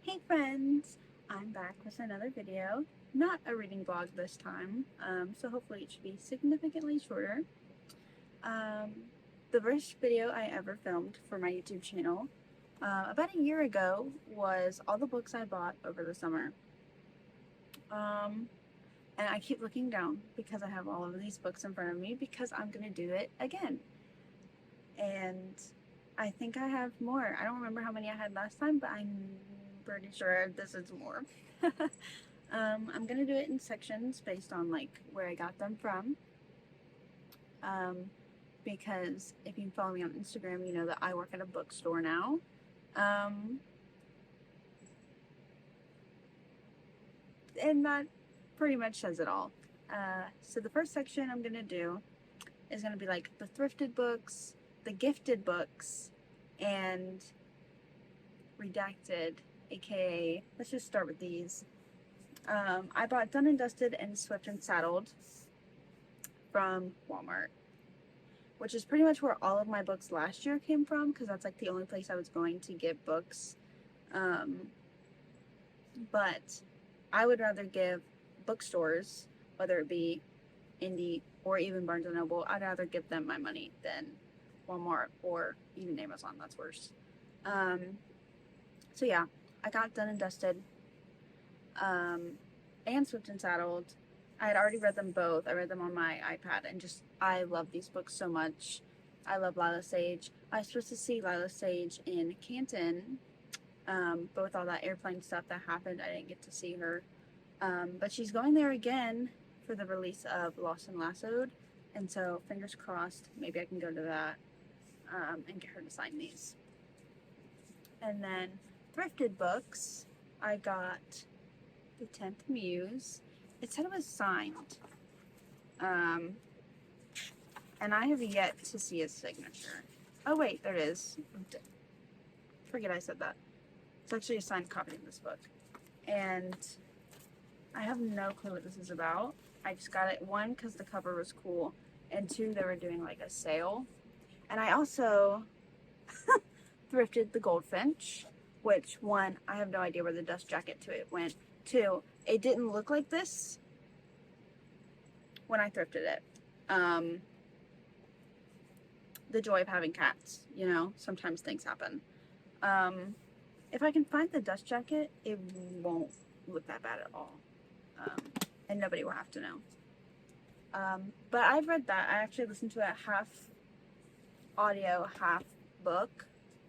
Hey friends, I'm back with another video. Not a reading vlog this time, so hopefully it should be significantly shorter. Um, the first video I ever filmed for my YouTube channel about a year ago was all the books I bought over the summer. And I keep looking down because I have all of these books in front of me because I'm going to do it again. And I think I have more. I don't remember how many I had last time, but I'm pretty sure this is more. I'm gonna do it in sections based on like where I got them from. Because if you follow me on Instagram, you know that I work at a bookstore now. And that pretty much says it all. So the first section I'm gonna do is gonna be like the thrifted books, the gifted books, and redacted, aka let's just start with these. I bought Done and Dusted and Swift and Saddled from Walmart, which is pretty much where all of my books last year came from because that's like the only place I was going to get books. But I would rather give bookstores, whether it be indie or even Barnes & Noble, I'd rather give them my money than Walmart or even Amazon. That's worse. So yeah, I got Done and Dusted and Swift and Saddled. I had already read them both. I read them on my iPad and just, I love these books so much. I love Lila Sage. I was supposed to see Lila Sage in Canton, but with all that airplane stuff that happened, I didn't get to see her. But she's going there again for the release of Lost and Lassoed, and so fingers crossed, maybe I can go to that and get her to sign these. And then thrifted books, I got The 10th Muse. It said it was signed. And I have yet to see his signature. Oh wait, there it is. Forget I said that. It's actually a signed copy of this book. And I have no clue what this is about. I just got it, one, because the cover was cool, and two, they were doing like a sale. And I also thrifted the Goldfinch, which, one, I have no idea where the dust jacket to it went. Two, it didn't look like this when I thrifted it. The joy of having cats, you know, sometimes things happen. If I can find the dust jacket, it won't look that bad at all. And nobody will have to know. But I've read that. I actually listened to it half audio, half book,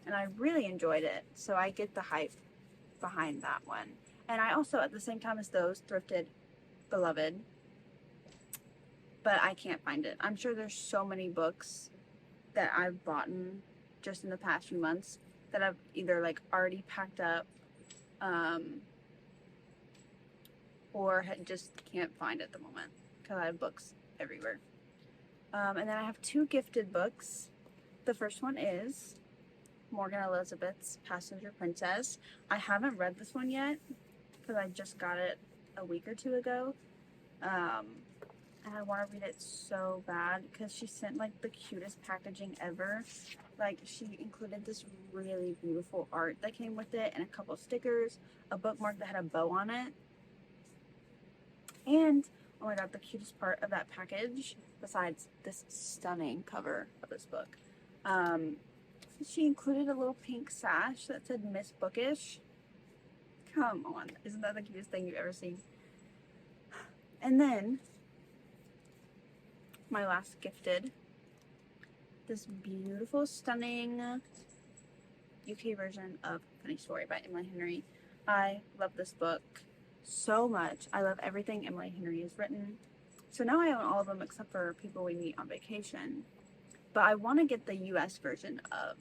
and I really enjoyed it. So I get the hype behind that one. And I also, at the same time as those, thrifted Beloved, but I can't find it. I'm sure there's so many books that I've bought just in the past few months that I've either like already packed up or just can't find at the moment because I have books everywhere. And then I have two gifted books. The first one is Morgan Elizabeth's Passenger Princess. I haven't read this one yet because I just got it a week or two ago. And I want to read it so bad because she sent like the cutest packaging ever. Like, she included this really beautiful art that came with it and a couple stickers, a bookmark that had a bow on it. And, oh my god, the cutest part of that package, besides this stunning cover of this book, she included a little pink sash that said Miss Bookish. Come on, isn't that the cutest thing you've ever seen? And then, my last gifted, this beautiful, stunning UK version of Funny Story by Emily Henry. I love this book so much. I love everything Emily Henry has written. So now I own all of them except for People We Meet on Vacation. But I want to get the US version of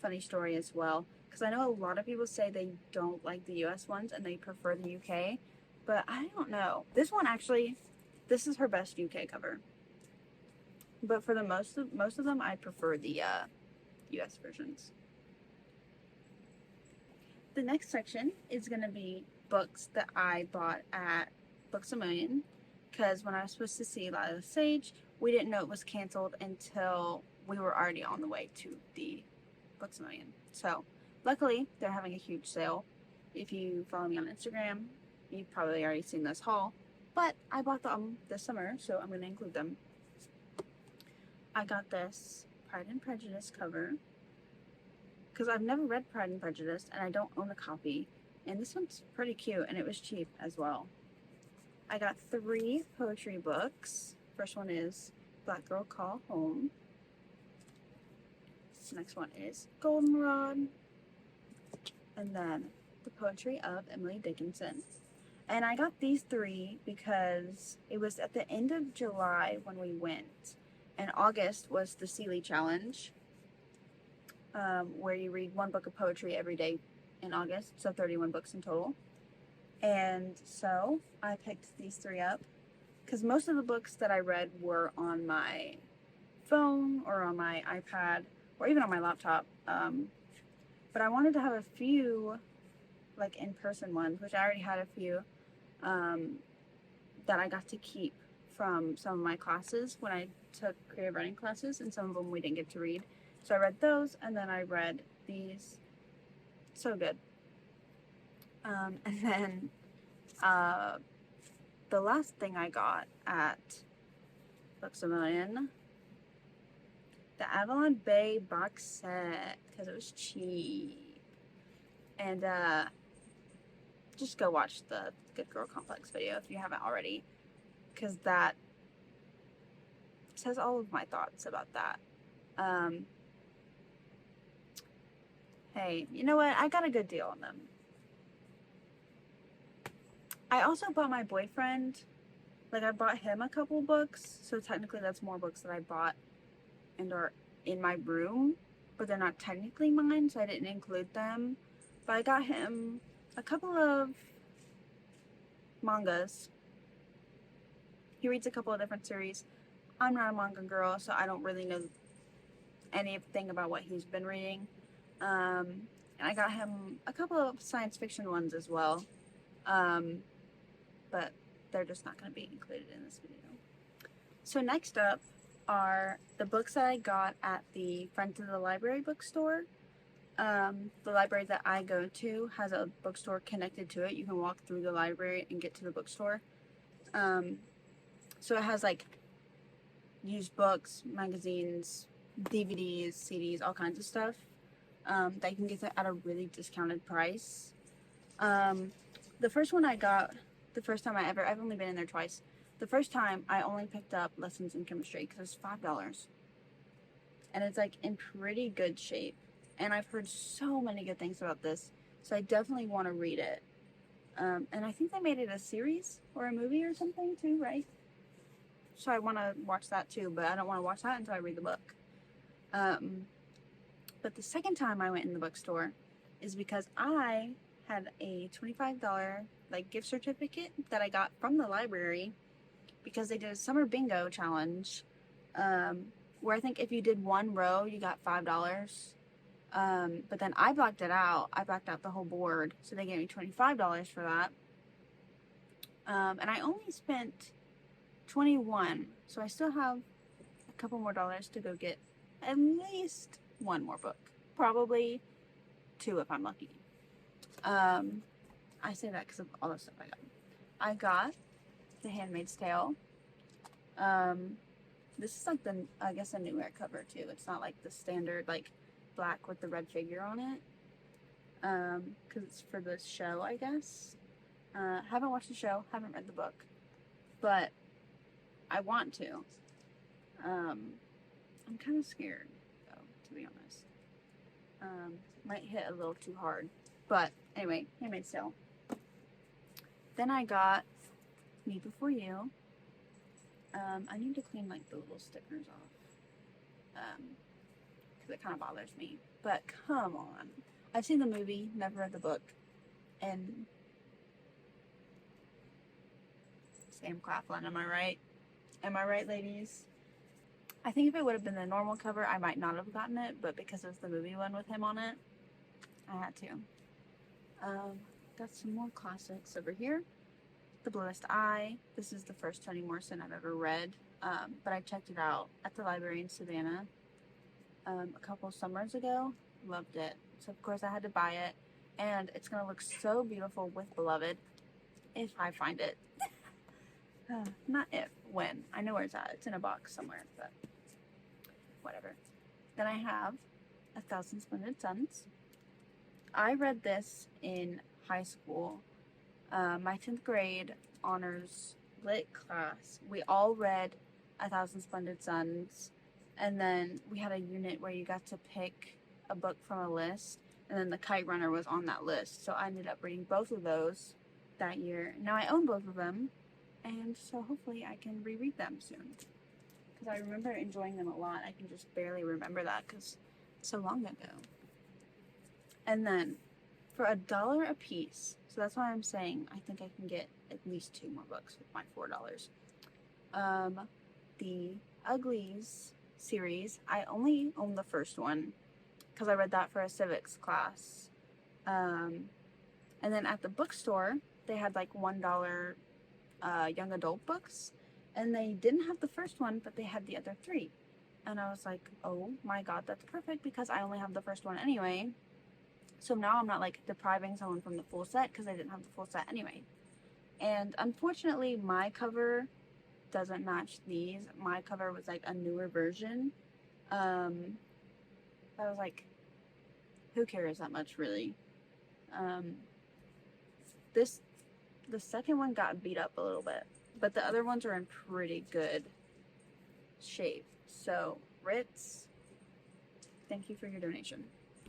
Funny Story as well, because I know a lot of people say they don't like the US ones and they prefer the UK, but I don't know. This one actually, this is her best UK cover. But for the most of them, I prefer the US versions. The next section is going to be books that I bought at Books A Million, because when I was supposed to see Lila Sage, we didn't know it was canceled until we were already on the way to the Books A Million. So luckily, they're having a huge sale. If you follow me on Instagram, you've probably already seen this haul, but I bought them this summer, so I'm going to include them. I got this Pride and Prejudice cover because I've never read Pride and Prejudice and I don't own a copy, and this one's pretty cute and it was cheap as well. I got 3 poetry books. First one is Black Girl Call Home. The next one is Goldenrod. And then The Poetry of Emily Dickinson. And I got these 3 because it was at the end of July when we went. And August was the Seeley Challenge, where you read 1 book of poetry every day in August. So 31 books in total. And so I picked these 3 up because most of the books that I read were on my phone or on my iPad or even on my laptop. But I wanted to have a few like in-person ones, which I already had a few that I got to keep from some of my classes when I took creative writing classes, and some of them we didn't get to read. So I read those, and then I read these. So good. And then the last thing I got at Books A Million, the Avalon Bay box set, because it was cheap. And just go watch the Good Girl Complex video if you haven't already, because that says all of my thoughts about that. Hey, you know what? I got a good deal on them. I also bought my boyfriend, like I bought him a couple books, so technically that's more books that I bought and are in my room, but they're not technically mine, so I didn't include them. But I got him a couple of mangas. He reads a couple of different series. I'm not a manga girl, so I don't really know anything about what he's been reading. And I got him a couple of science fiction ones as well. But they're just not going to be included in this video. So next up are the books that I got at the front of the library bookstore. The library that I go to has a bookstore connected to it. You can walk through the library and get to the bookstore. So it has like used books, magazines, DVDs, CDs, all kinds of stuff that you can get at a really discounted price. The first one I got, the first time I've only been in there twice. The first time I only picked up Lessons in Chemistry because it was $5. And it's like in pretty good shape. And I've heard so many good things about this, so I definitely want to read it. And I think they made it a series or a movie or something too, right? So I want to watch that too, but I don't want to watch that until I read the book. But the second time I went in the bookstore is because I had a $25 like gift certificate that I got from the library because they did a summer bingo challenge, where I think if you did 1 row you got $5. But then I blacked it out. I blacked out the whole board, so they gave me $25 for that. And I only spent $21, so I still have a couple more dollars to go get at least 1 more book, probably 2 if I'm lucky. I say that because of all the stuff I got. I got The Handmaid's Tale. This is like I guess a newer cover too. It's not like the standard like black with the red figure on it. Because it's for the show, I guess. Haven't watched the show, haven't read the book, but I want to. I'm kind of scared though, to be honest. Might hit a little too hard. But anyway, Handmaid's Tale. Then I got Me Before You. I need to clean like the little stickers off. Because it kind of bothers me. But come on. I've seen the movie, never read the book. And Sam Claflin, am I right? Am I right, ladies? I think if it would have been the normal cover, I might not have gotten it. But because it was the movie one with him on it, I had to. Got some more classics over here. The Bluest Eye. This is the first Toni Morrison I've ever read, but I checked it out at the library in Savannah a couple summers ago. Loved it. So of course I had to buy it. and it's gonna look so beautiful with Beloved if I find it. Not if, when. I know where it's at. It's in a box somewhere, but whatever. Then I have A Thousand Splendid Suns. I read this in high school. My 10th grade honors lit class. We all read A Thousand Splendid Suns, and then we had a unit where you got to pick a book from a list, and then The Kite Runner was on that list. So I ended up reading both of those that year. Now I own both of them, and so hopefully I can reread them soon. Because I remember enjoying them a lot. I can just barely remember that because it's so long ago. And then for $1 a piece, so that's why I'm saying I think I can get at least 2 more books with my $4. The Uglies series, I only own the first one because I read that for a civics class. And then at the bookstore, they had like $1 young adult books, and they didn't have the first one, but they had the other 3. And I was like, oh my god, that's perfect because I only have the first one anyway. So now I'm not like depriving someone from the full set because I didn't have the full set anyway. And unfortunately, my cover doesn't match these. My cover was like a newer version. I was like, who cares that much, really? The second one got beat up a little bit, but the other ones are in pretty good shape. So, Ritz, thank you for your donation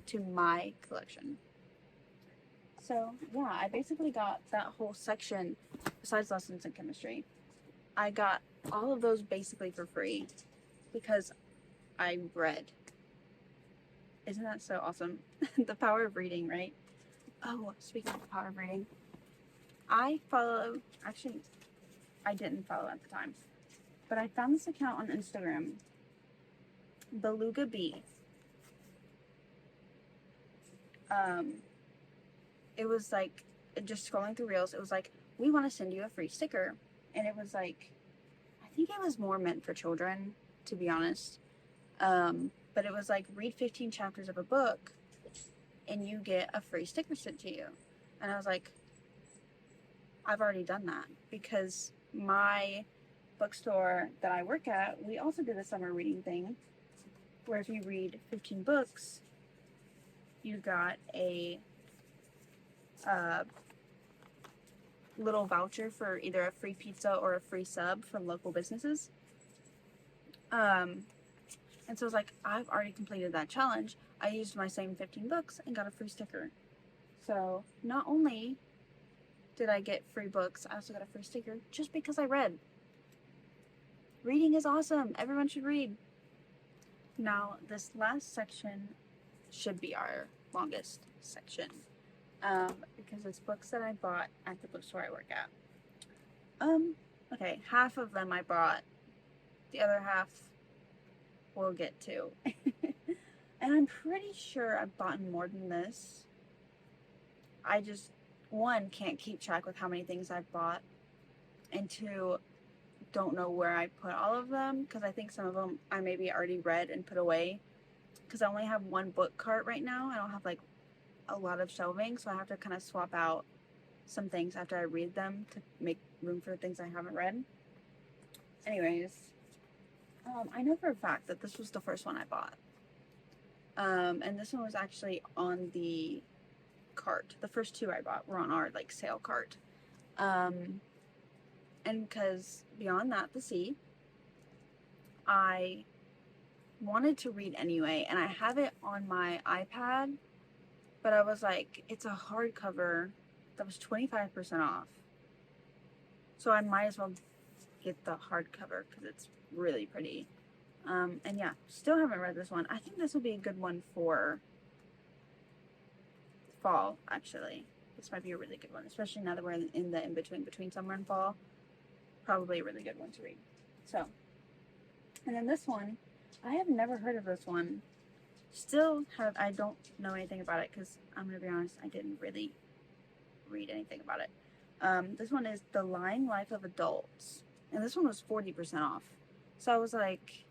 to my collection. So, yeah, I basically got that whole section, besides lessons in chemistry. I got all of those basically for free because I read. Isn't that so awesome? The power of reading, right? Oh, speaking of the power of reading, I didn't follow at the time, but I found this account on Instagram, Beluga Bee. It was like, just scrolling through Reels, it was like, we want to send you a free sticker. And it was like, I think it was more meant for children, to be honest. But it was like, read 15 chapters of a book, and you get a free sticker sent to you. And I was like, I've already done that, because my bookstore that I work at, we also did a summer reading thing, where if you read 15 books, you got a little voucher for either a free pizza or a free sub from local businesses. And so I was like, I've already completed that challenge. I used my same 15 books and got a free sticker. So not only did I get free books, I also got a free sticker just because I read. Reading is awesome. Everyone should read. Now, this last section should be our longest section, because it's books that I bought at the bookstore I work at. Okay, half of them I bought. The other half we'll get to. And I'm pretty sure I've bought more than this. I just, 1, can't keep track with how many things I've bought, and 2, don't know where I put all of them, because I think some of them I maybe already read and put away, because I only have 1 book cart right now. I don't have like a lot of shelving, so I have to kind of swap out some things after I read them to make room for things I haven't read. Anyways, I know for a fact that this was the first one I bought. And this one was actually on the cart. The first 2 I bought were on our like sale cart. And because Beyond That, the Sea, I wanted to read anyway, and I have it on my iPad, but I was like, it's a hardcover that was 25% off, so I might as well get the hardcover because it's really pretty. And yeah, still haven't read this one. I think this will be a good one for fall, actually. This might be a really good one, especially now that we're in the in-between summer and fall. Probably a really good one to read. So, and then this one, I have never heard of this one. I don't know anything about it because I'm going to be honest, I didn't really read anything about it. This one is The Lying Life of Adults. And this one was 40% off. So I was like,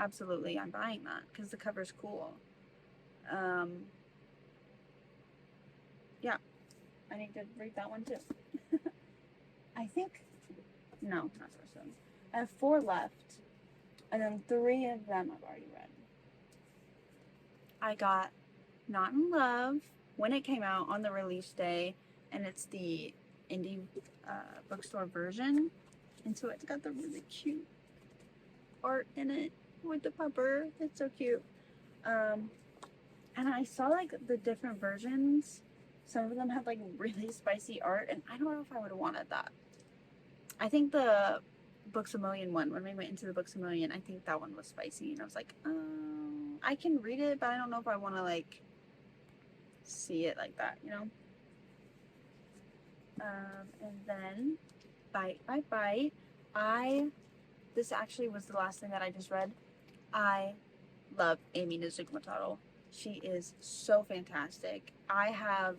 absolutely, I'm buying that because the cover's cool. yeah, I need to read that one too. I think, no, not so soon. I have 4 left, and then 3 of them I've already read. I got Not in Love when it came out on the release day, and it's the indie bookstore version. And so it's got the really cute art in it with the pupper. It's so cute. And I saw like the different versions. Some of them had like really spicy art, and I don't know if I would have wanted that. I think the Books a Million one, when we went into the Books a Million, I think that one was spicy, and I was like, I can read it, but I don't know if I want to like see it like that, you know? And then Bite by Bite, this actually was the last thing that I just read. I love Amy Nizugmataro. She is so fantastic. I have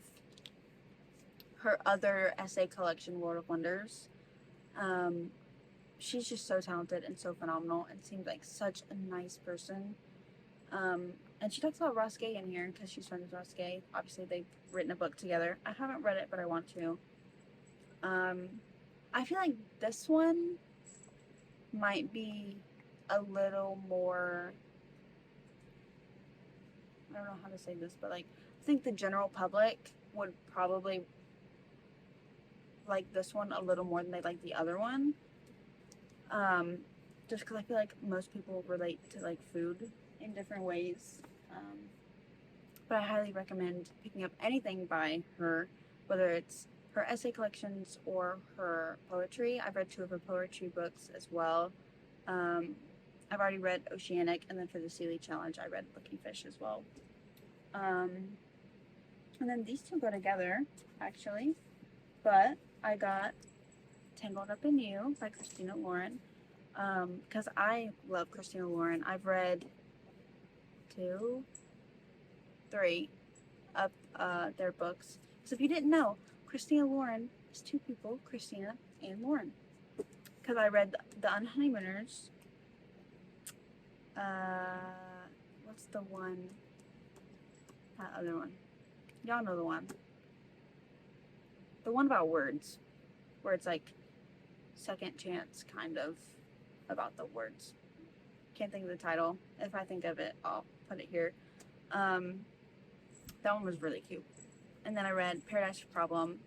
her other essay collection, World of Wonders. She's just so talented and so phenomenal, and seems like such a nice person. And she talks about Ross Gay in here because she's friends with Ross Gay. Obviously, they've written a book together. I haven't read it, but I want to. I feel like this one might be a little more, I don't know how to say this, but like, I think the general public would probably like this one a little more than they like the other one. Just because I feel like most people relate to like food in different ways. But I highly recommend picking up anything by her, whether it's her essay collections or her poetry. I've read 2 of her poetry books as well. I've already read Oceanic, and then for the Sealy Challenge, I read Looking Fish as well. And then these 2 go together, actually. But I got Tangled Up in You by Christina Lauren, because I love Christina Lauren. I've read 2, 3 of their books. So if you didn't know, Christina Lauren is 2 people, Christina and Lauren. Because I read The Unhoneymooners. What's the one? That other one. Y'all know the one. The one about words. Where it's like second chance, kind of, about the words. Can't think of the title. If I think of it, I'll put it here. That one was really cute. And then I read Paradise Problem.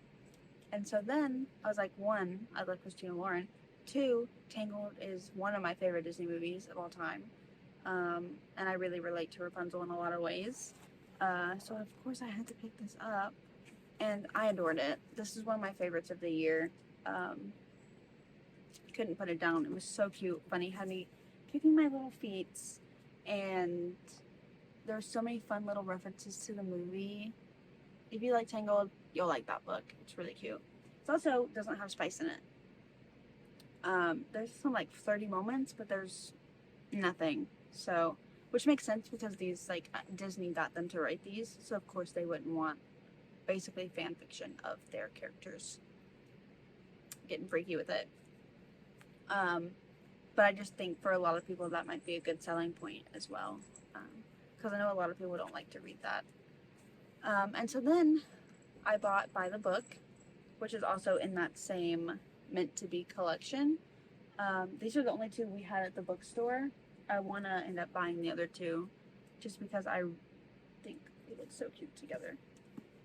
And so then I was like, 1, I love Christina Lauren. 2, Tangled is one of my favorite Disney movies of all time. And I really relate to Rapunzel in a lot of ways. So of course I had to pick this up. And I adored it. This is one of my favorites of the year. Couldn't put it down. It was so cute, funny, had me kicking my little feet. And there were so many fun little references to the movie. If you like Tangled, you'll like that book. It's really cute. It also doesn't have spice in it. There's some like 30 moments, but there's nothing. So, which makes sense because these, like, Disney got them to write these. So of course they wouldn't want basically fan fiction of their characters. Getting freaky with it. But I just think for a lot of people that might be a good selling point as well. Because I know a lot of people don't like to read that. And so then I bought By the Book, which is also in that same Meant to Be collection. These are the only 2 we had at the bookstore. I want to end up buying the other 2 just because I think they look so cute together.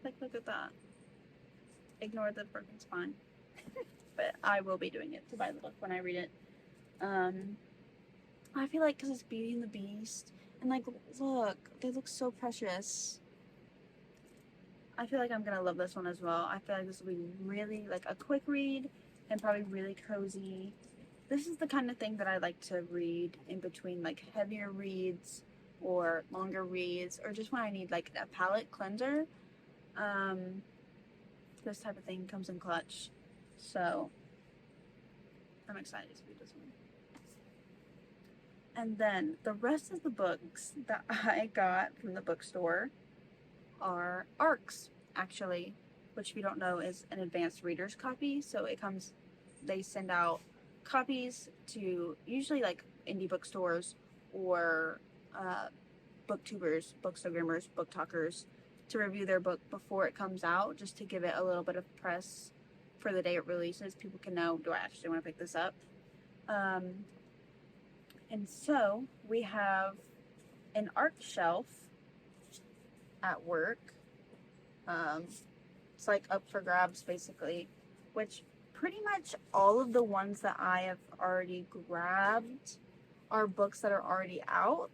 Like, look at that. Ignore the broken spine. But I will be doing it to buy the book when I read it. I feel like because it's Beauty and the Beast, and like, look, they look so precious. I feel like I'm gonna love this one as well. I feel like this will be really like a quick read and probably really cozy. This is the kind of thing that I like to read in between like heavier reads or longer reads, or just when I need like a palate cleanser. This type of thing comes in clutch. So I'm excited to read this one. And then the rest of the books that I got from the bookstore are ARCs, actually, which if you don't know is an advanced reader's copy. So it comes, they send out copies to usually like indie bookstores or booktubers, bookstagrammers, book talkers, to review their book before it comes out, just to give it a little bit of press for the day it releases. People can know, do I actually want to pick this up? And so we have an art shelf at work. It's like up for grabs basically, which pretty much all of the ones that I have already grabbed are books that are already out.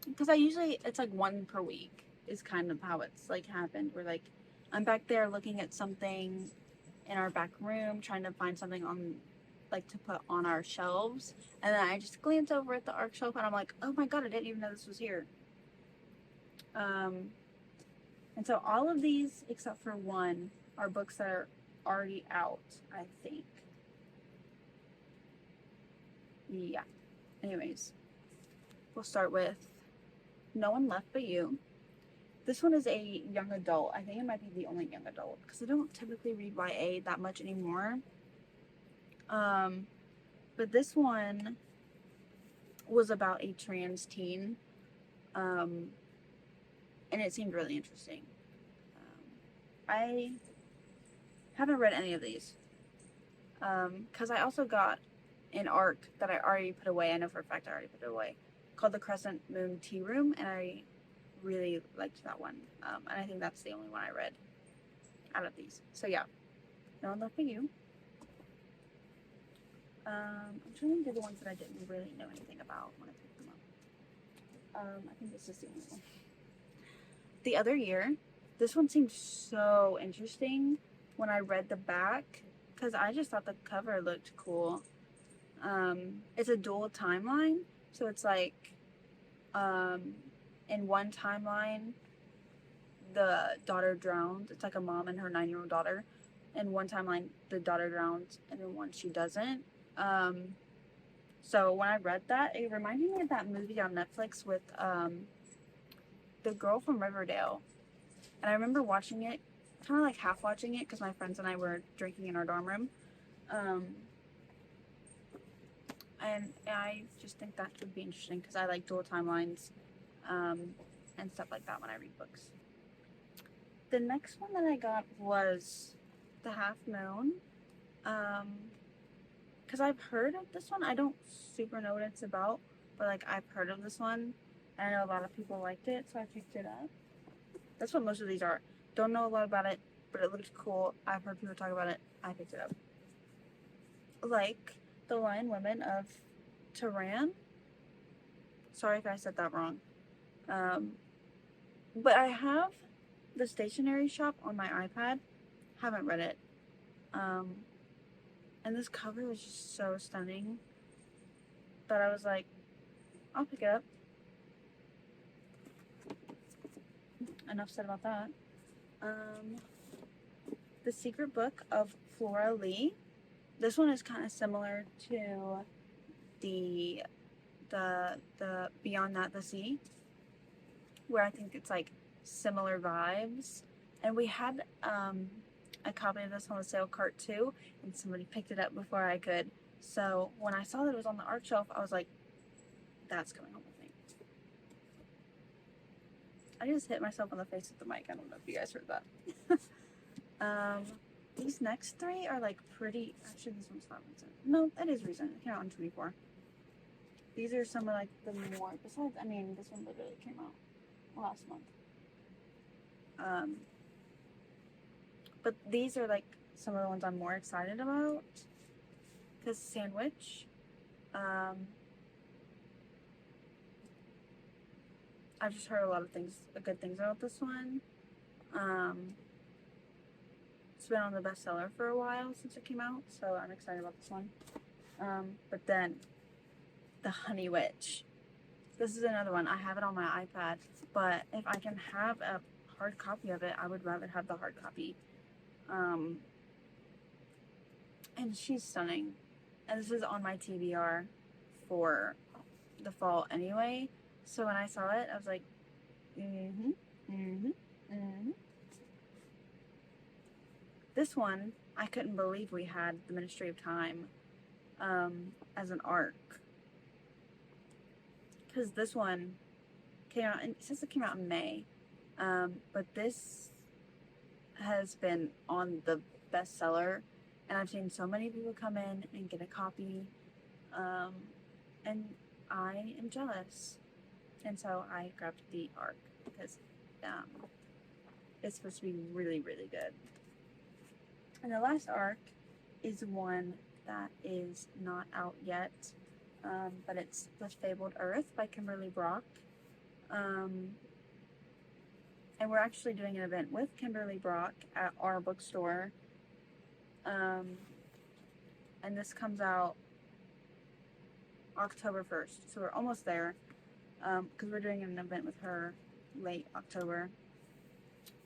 Because it's like one per week is kind of how it's like happened. We're like, I'm back there looking at something in our back room, trying to find something on, like, to put on our shelves, and then I just glance over at the art shelf and I'm like, oh my god, I didn't even know this was here. And so all of these except for one are books that are already out, I think. Yeah. Anyways, we'll start with No One Left But You. This one is a young adult. I think it might be the only young adult because I don't typically read YA that much anymore. But this one was about a trans teen. And it seemed really interesting. I haven't read any of these. Because I also got an ARC that I already put away. I know for a fact I already put it away. Called The Crescent Moon Tea Room. And I really liked that one. And I think that's the only one I read out of these. So yeah. No One Left But You. I'm trying to do the ones that I didn't really know anything about when I picked them up. I think this is the only one. The Other Year. This one seemed so interesting when I read the back because I just thought the cover looked cool. It's a dual timeline, so it's like in one timeline the daughter drowned. It's like a mom and her 9-year-old daughter. In one timeline the daughter drowns, and then one she doesn't. So when I read that, it reminded me of that movie on Netflix with the girl from Riverdale. And I remember watching it, kind of like half watching it, because my friends and I were drinking in our dorm room. And I just think that would be interesting, because I like dual timelines and stuff like that when I read books. The next one that I got was The Half Moon. Because I've heard of this one. I don't super know what it's about, but like I've heard of this one. And I know a lot of people liked it, so I picked it up. That's what most of these are. Don't know a lot about it, but it looked cool. I've heard people talk about it. I picked it up. Like The Lion Women of Tehran. Sorry if I said that wrong. But I have The Stationery Shop on my iPad. Haven't read it. And this cover was just so stunning that I was like, I'll pick it up. Enough said about that. The Secret Book of Flora Lee. This one is kind of similar to the Beyond That the Sea, where I think it's like similar vibes. And we had a copy of this on the sale cart too, and somebody picked it up before I could. So when I saw that it was on the art shelf, I was like, that's coming home with me. I just hit myself on the face with the mic. I don't know if you guys heard that. These next three are like pretty. Actually, this one's not recent. No, it is recent. It came out in 24. These are some of like the more. Besides, I mean, this one literally came out last month. But these are like some of the ones I'm more excited about. Because Sandwich. I've just heard a lot of good things about this one. It's been on the bestseller for a while since it came out, so I'm excited about this one. But then, The Honey Witch. This is another one. I have it on my iPad, but if I can have a hard copy of it, I would rather have the hard copy. And she's stunning. And this is on my TBR for the fall anyway. So when I saw it, I was like, This one, I couldn't believe we had The Ministry of Time as an arc. Because this one Came out, and it says it came out in May. But this has been on the bestseller, and I've seen so many people come in and get a copy, and I am jealous. And so I grabbed the ARC because it's supposed to be really, really good. And the last ARC is one that is not out yet, but it's The Fabled Earth by Kimberly Brock. And we're actually doing an event with Kimberly Brock at our bookstore. And this comes out October 1st, so we're almost there, because we're doing an event with her late October.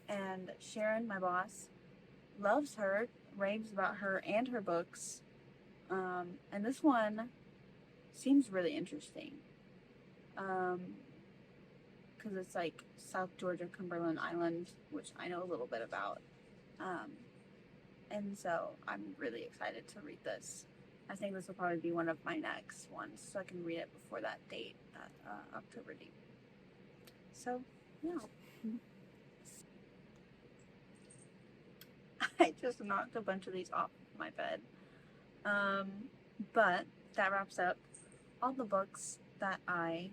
And Sharon, my boss, loves her, raves about her and her books. And this one seems really interesting, because it's like South Georgia, Cumberland Island, which I know a little bit about. And so I'm really excited to read this. I think this will probably be one of my next ones, so I can read it before that date, that October date. So, yeah. I just knocked a bunch of these off my bed. But that wraps up all the books that I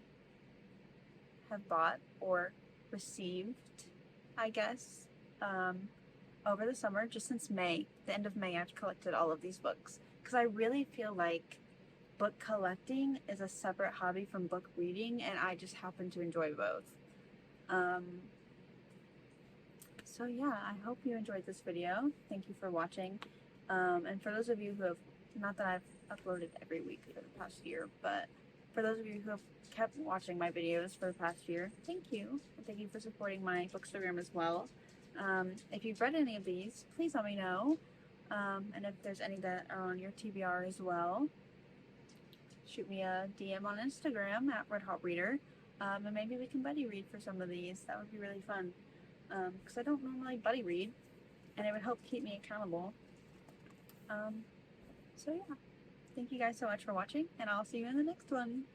have bought or received, I guess, over the summer, just since May. The end of May, I've collected all of these books, because I really feel like book collecting is a separate hobby from book reading, and I just happen to enjoy both. So yeah, I hope you enjoyed this video. Thank you for watching. And for those of you who have, not that I've uploaded every week for the past year, but for those of you who have kept watching my videos for the past year, thank you. And thank you for supporting my Bookstagram as well. If you've read any of these, please let me know. And if there's any that are on your TBR as well, shoot me a DM on Instagram at RedHotReader. And maybe we can buddy read for some of these. That would be really fun. Because I don't normally buddy read, and it would help keep me accountable. So yeah, thank you guys so much for watching, and I'll see you in the next one.